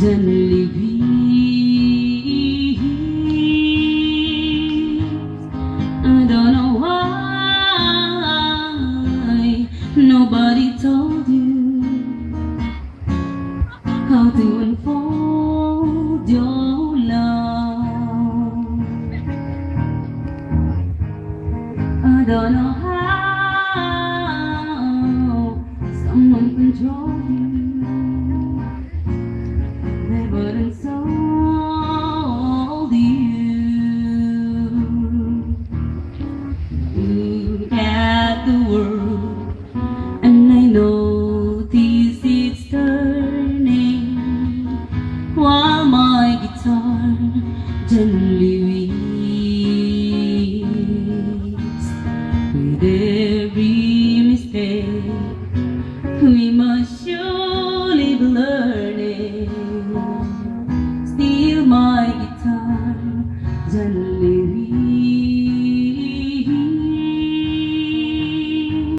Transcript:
gently weeps. I don't know why nobody told you how to unfold your love. I don't know how someone controlled you. They wouldn't sold you. Look at the world, and I notice it's turning, while my guitar gently weeps. With every mistake, we must surely learn.